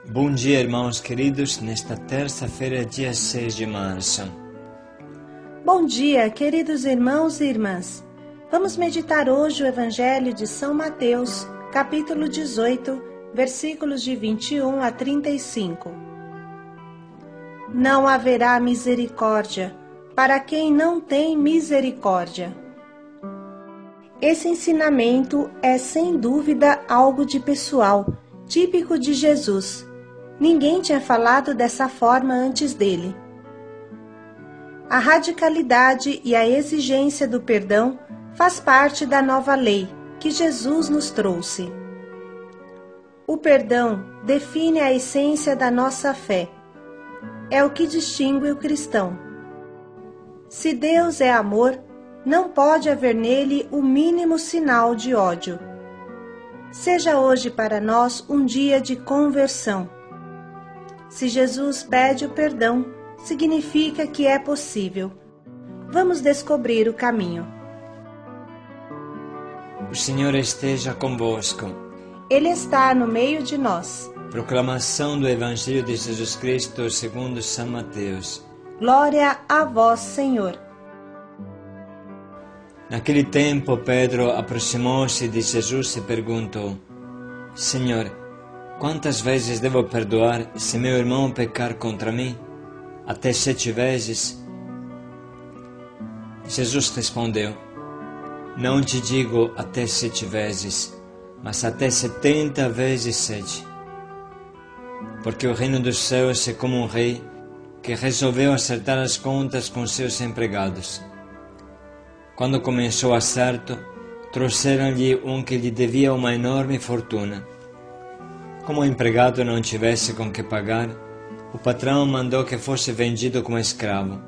Bom dia, irmãos queridos, nesta terça-feira, dia 6 de março. Bom dia, queridos irmãos e irmãs. Vamos meditar hoje o Evangelho de São Mateus, capítulo 18, versículos de 21 a 35. Não haverá misericórdia para quem não tem misericórdia. Esse ensinamento é, sem dúvida, algo de pessoal, típico de Jesus. Ninguém tinha falado dessa forma antes dele. A radicalidade e a exigência do perdão faz parte da nova lei que Jesus nos trouxe. O perdão define a essência da nossa fé. É o que distingue o cristão. Se Deus é amor, não pode haver nele o mínimo sinal de ódio. Seja hoje para nós um dia de conversão. Se Jesus pede o perdão, significa que é possível. Vamos descobrir o caminho. O Senhor esteja convosco. Ele está no meio de nós. Proclamação do Evangelho de Jesus Cristo segundo São Mateus. Glória a vós, Senhor. Naquele tempo, Pedro aproximou-se de Jesus e perguntou: Senhor, quantas vezes devo perdoar se meu irmão pecar contra mim? Até 7 vezes? Jesus respondeu: Não te digo até 7 vezes, mas até 70 vezes 7. Porque o reino dos céus é como um rei que resolveu acertar as contas com seus empregados. Quando começou o acerto, trouxeram-lhe um que lhe devia uma enorme fortuna. Como o empregado não tivesse com que pagar, o patrão mandou que fosse vendido como escravo,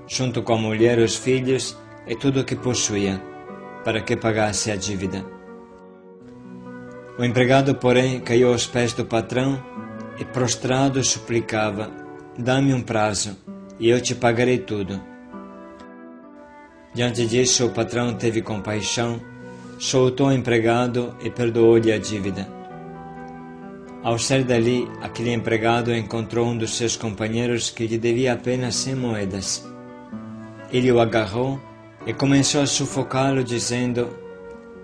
junto com a mulher, os filhos e tudo o que possuía, para que pagasse a dívida. O empregado, porém, caiu aos pés do patrão e, prostrado, suplicava: Dá-me um prazo, e eu te pagarei tudo. Diante disso, o patrão teve compaixão, soltou o empregado e perdoou-lhe a dívida. Ao sair dali, aquele empregado encontrou um dos seus companheiros que lhe devia apenas 100 moedas. Ele o agarrou e começou a sufocá-lo, dizendo: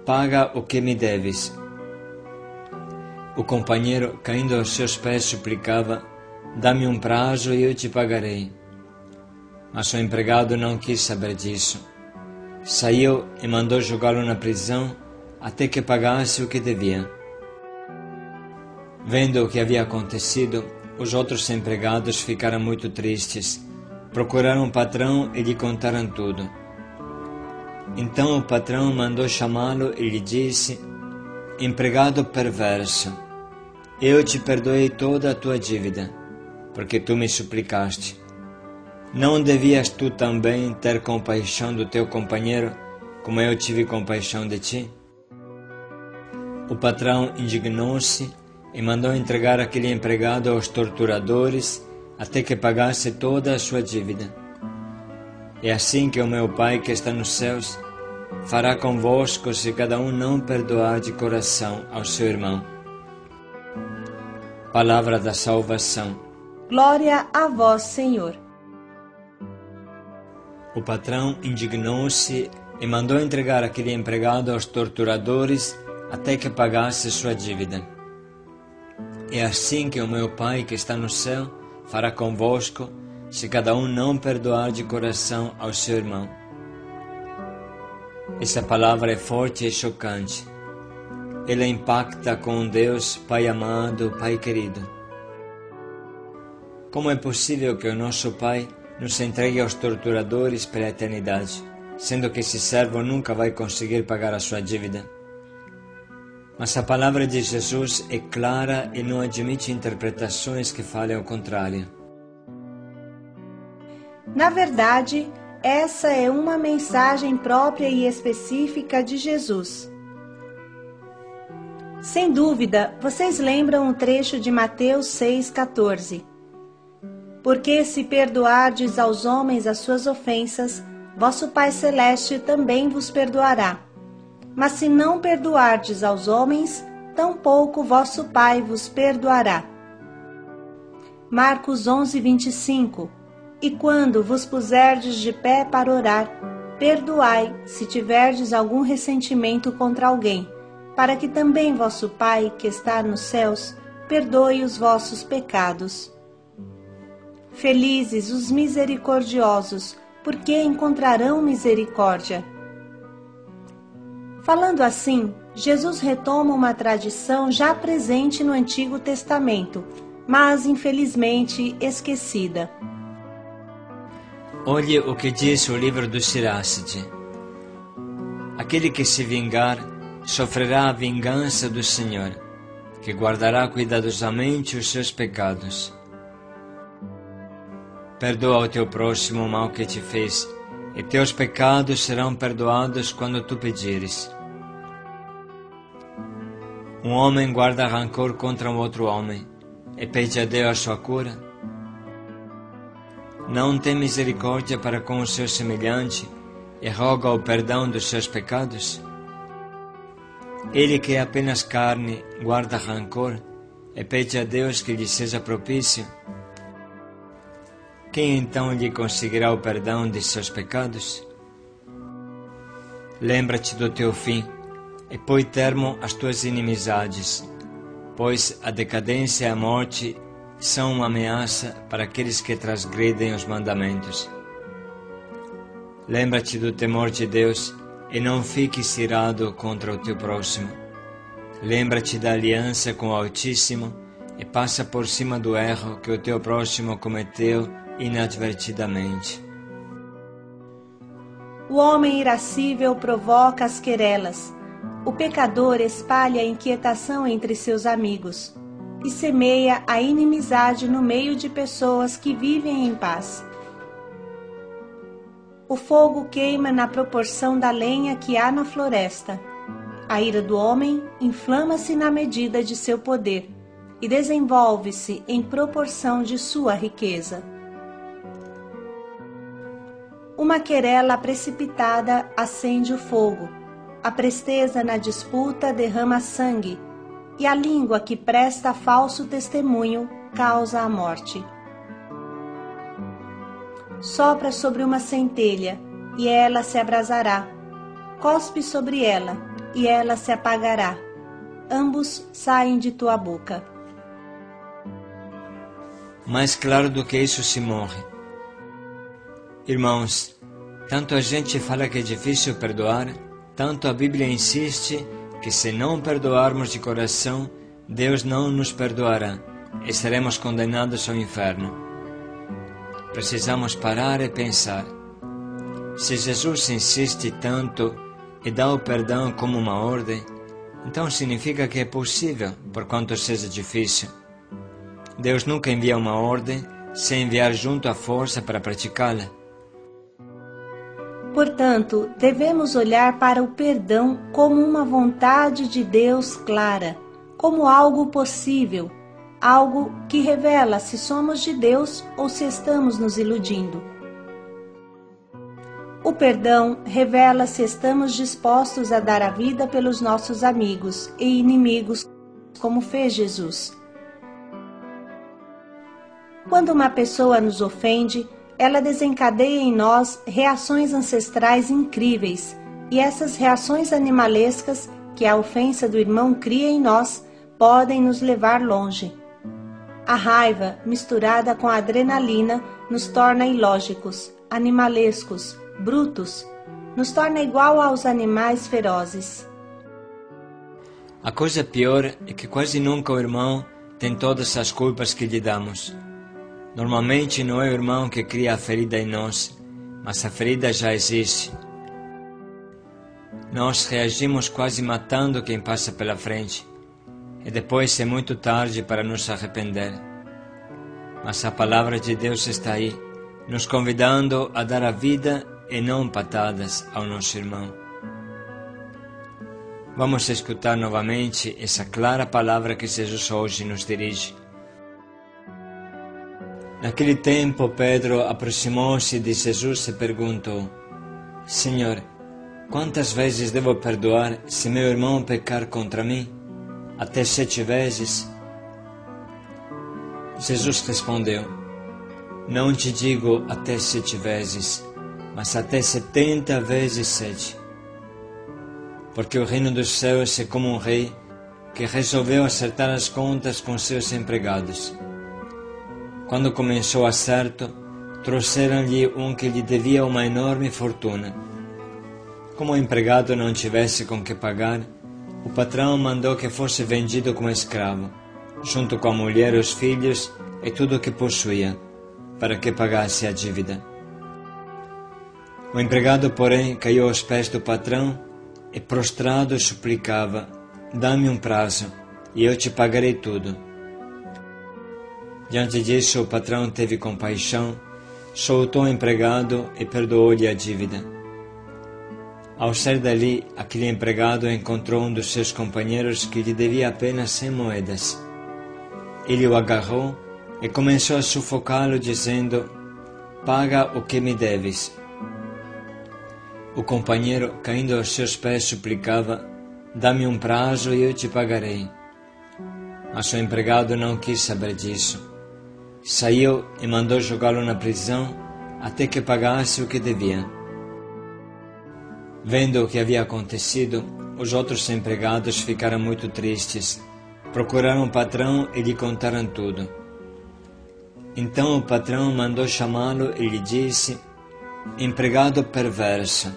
Paga o que me deves. O companheiro, caindo aos seus pés, suplicava: Dá-me um prazo e eu te pagarei. Mas o empregado não quis saber disso. Saiu e mandou jogá-lo na prisão até que pagasse o que devia. Vendo o que havia acontecido, os outros empregados ficaram muito tristes. Procuraram o patrão e lhe contaram tudo. Então o patrão mandou chamá-lo e lhe disse: Empregado perverso, eu te perdoei toda a tua dívida, porque tu me suplicaste. Não devias tu também ter compaixão do teu companheiro, como eu tive compaixão de ti? O patrão indignou-se e mandou entregar aquele empregado aos torturadores até que pagasse toda a sua dívida. É assim que o meu Pai que está nos céus fará convosco se cada um não perdoar de coração ao seu irmão. Palavra da salvação. Glória a vós, Senhor. O patrão indignou-se e mandou entregar aquele empregado aos torturadores até que pagasse sua dívida. É assim que o meu Pai que está no céu fará convosco, se cada um não perdoar de coração ao seu irmão. Essa palavra é forte e chocante. Ela impacta com Deus, Pai amado, Pai querido. Como é possível que o nosso Pai nos entregue aos torturadores pela eternidade, sendo que esse servo nunca vai conseguir pagar a sua dívida? Mas a palavra de Jesus é clara e não admite interpretações que falem ao contrário. Na verdade, essa é uma mensagem própria e específica de Jesus. Sem dúvida, vocês lembram um trecho de Mateus 6,14. Porque se perdoardes aos homens as suas ofensas, vosso Pai Celeste também vos perdoará. Mas se não perdoardes aos homens, tampouco vosso Pai vos perdoará. Marcos 11:25. E quando vos puserdes de pé para orar, perdoai, se tiverdes algum ressentimento contra alguém, para que também vosso Pai, que está nos céus, perdoe os vossos pecados. Felizes os misericordiosos, porque encontrarão misericórdia. Falando assim, Jesus retoma uma tradição já presente no Antigo Testamento, mas infelizmente esquecida. Olhe o que diz o livro do Siracide. Aquele que se vingar sofrerá a vingança do Senhor, que guardará cuidadosamente os seus pecados. Perdoa ao teu próximo o mal que te fez, e teus pecados serão perdoados quando tu pedires. Um homem guarda rancor contra um outro homem, e pede a Deus a sua cura? Não tem misericórdia para com o seu semelhante, e roga o perdão dos seus pecados? Ele que é apenas carne, guarda rancor, e pede a Deus que lhe seja propício? Quem então lhe conseguirá o perdão de seus pecados? Lembra-te do teu fim, e põe termo às tuas inimizades, pois a decadência e a morte são uma ameaça para aqueles que transgredem os mandamentos. Lembra-te do temor de Deus e não fiques irado contra o teu próximo. Lembra-te da aliança com o Altíssimo e passa por cima do erro que o teu próximo cometeu inadvertidamente. O homem irascível provoca as querelas. O pecador espalha a inquietação entre seus amigos e semeia a inimizade no meio de pessoas que vivem em paz. O fogo queima na proporção da lenha que há na floresta. A ira do homem inflama-se na medida de seu poder e desenvolve-se em proporção de sua riqueza. Uma querela precipitada acende o fogo. A presteza na disputa derrama sangue, e a língua que presta falso testemunho causa a morte. Sopra sobre uma centelha, e ela se abrasará. Cospe sobre ela, e ela se apagará. Ambos saem de tua boca. Mais claro do que isso se morre. Irmãos, tanto a gente fala que é difícil perdoar, tanto a Bíblia insiste que se não perdoarmos de coração, Deus não nos perdoará e seremos condenados ao inferno. Precisamos parar e pensar. Se Jesus insiste tanto e dá o perdão como uma ordem, então significa que é possível, por quanto seja difícil. Deus nunca envia uma ordem sem enviar junto a força para praticá-la. Portanto, devemos olhar para o perdão como uma vontade de Deus clara, como algo possível, algo que revela se somos de Deus ou se estamos nos iludindo. O perdão revela se estamos dispostos a dar a vida pelos nossos amigos e inimigos, como fez Jesus. Quando uma pessoa nos ofende, ela desencadeia em nós reações ancestrais incríveis, e essas reações animalescas que a ofensa do irmão cria em nós podem nos levar longe. A raiva, misturada com a adrenalina, nos torna ilógicos, animalescos, brutos, nos torna igual aos animais ferozes. A coisa pior é que quase nunca o irmão tem todas as culpas que lhe damos. Normalmente não é o irmão que cria a ferida em nós, mas a ferida já existe. Nós reagimos quase matando quem passa pela frente, e depois é muito tarde para nos arrepender. Mas a palavra de Deus está aí, nos convidando a dar a vida e não patadas ao nosso irmão. Vamos escutar novamente essa clara palavra que Jesus hoje nos dirige. Naquele tempo, Pedro aproximou-se de Jesus e perguntou: Senhor, quantas vezes devo perdoar se meu irmão pecar contra mim? Até 7 vezes? Jesus respondeu: Não te digo até 7 vezes, mas até 70 vezes 7. Porque o reino dos céus é como um rei que resolveu acertar as contas com seus empregados. Quando começou o acerto, trouxeram-lhe um que lhe devia uma enorme fortuna. Como o empregado não tivesse com que pagar, o patrão mandou que fosse vendido como escravo, junto com a mulher, os filhos e tudo o que possuía, para que pagasse a dívida. O empregado, porém, caiu aos pés do patrão e, prostrado, suplicava: Dá-me um prazo, e eu te pagarei tudo. Diante disso, o patrão teve compaixão, soltou o empregado e perdoou-lhe a dívida. Ao sair dali, aquele empregado encontrou um dos seus companheiros que lhe devia apenas 100 moedas. Ele o agarrou e começou a sufocá-lo, dizendo: Paga o que me deves. O companheiro, caindo aos seus pés, suplicava: Dá-me um prazo e eu te pagarei. Mas o empregado não quis saber disso. Saiu e mandou jogá-lo na prisão até que pagasse o que devia. Vendo o que havia acontecido, os outros empregados ficaram muito tristes. Procuraram o patrão e lhe contaram tudo. Então o patrão mandou chamá-lo e lhe disse: Empregado perverso,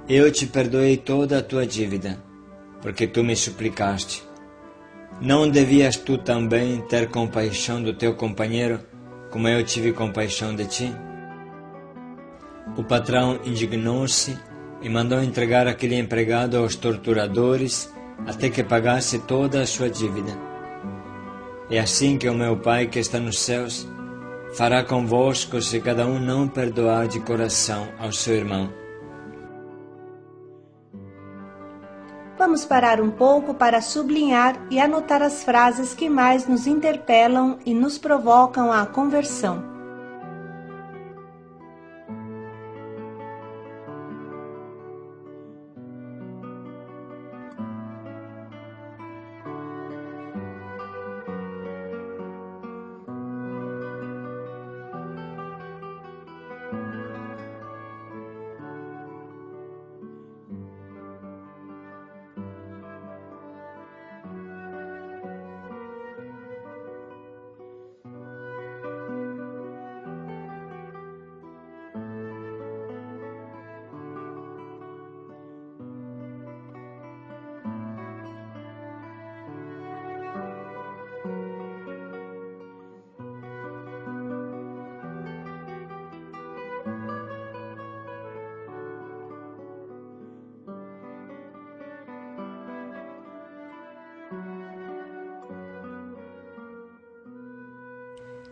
eu te perdoei toda a tua dívida, porque tu me suplicaste. Não devias tu também ter compaixão do teu companheiro, como eu tive compaixão de ti? O patrão indignou-se e mandou entregar aquele empregado aos torturadores até que pagasse toda a sua dívida. É assim que o meu Pai que está nos céus fará convosco se cada um não perdoar de coração ao seu irmão. Vamos parar um pouco para sublinhar e anotar as frases que mais nos interpelam e nos provocam a conversão.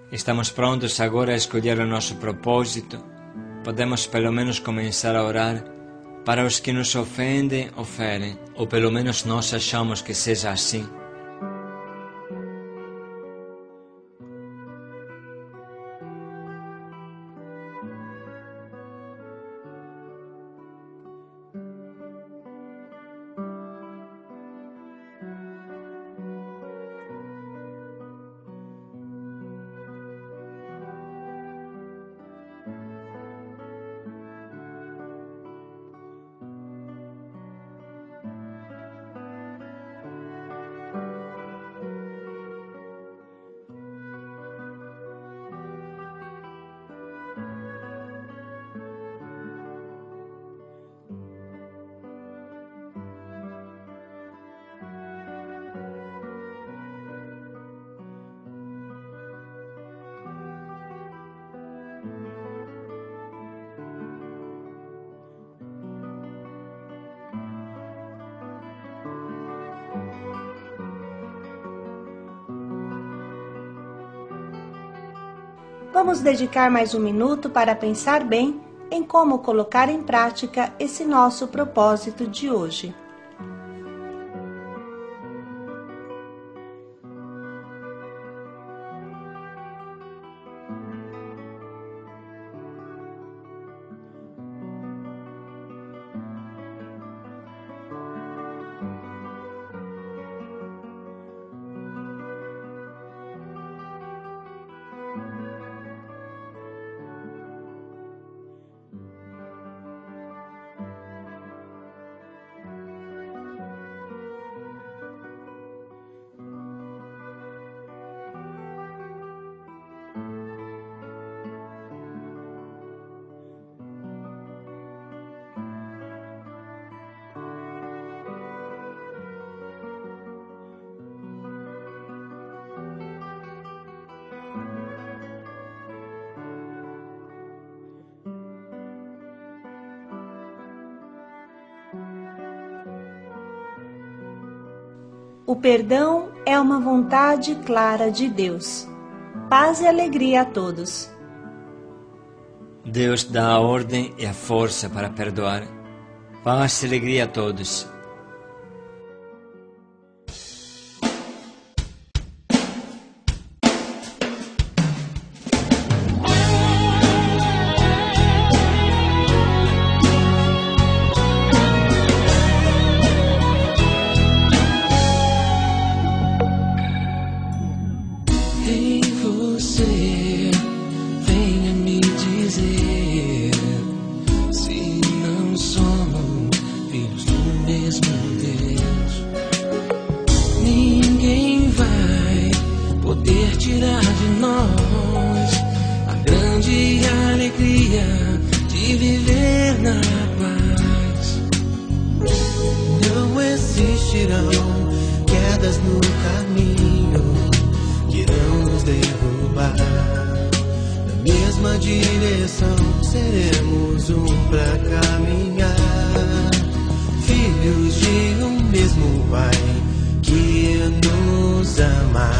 Estamos prontos agora a escolher o nosso propósito. Podemos pelo menos começar a orar para os que nos ofendem ou ferem, ou pelo menos nós achamos que seja assim. Vamos dedicar mais um minuto para pensar bem em como colocar em prática esse nosso propósito de hoje. O perdão é uma vontade clara de Deus. Paz e alegria a todos. Deus dá a ordem e a força para perdoar. Paz e alegria a todos. Você venha me dizer se não somos filhos do mesmo Deus. Ninguém vai poder tirar de nós a grande alegria de viver na paz. Não existirão quedas no caminho que irão nos derrubar. Na mesma direção seremos pra caminhar. Filhos de um mesmo Pai que nos ama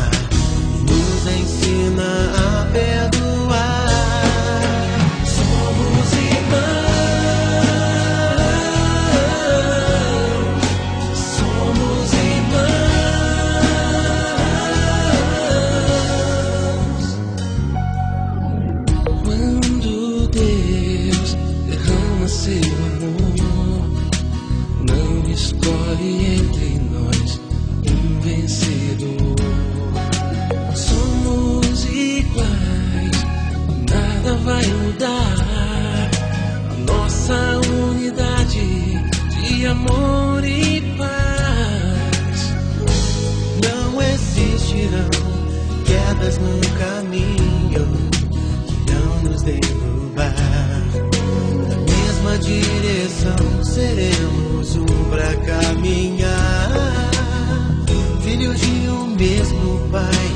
e nos ensina a perdoar. Somos irmãos, somos irmãos. Quando Deus derrama seu amor, não escolhe entre nós um vencedor. Somos iguais, nada vai mudar a nossa unidade de amor e paz. Não existirão quedas no caminho que irão nos derrubar. Na mesma direção seremos pra caminhar. Filhos de um mesmo Pai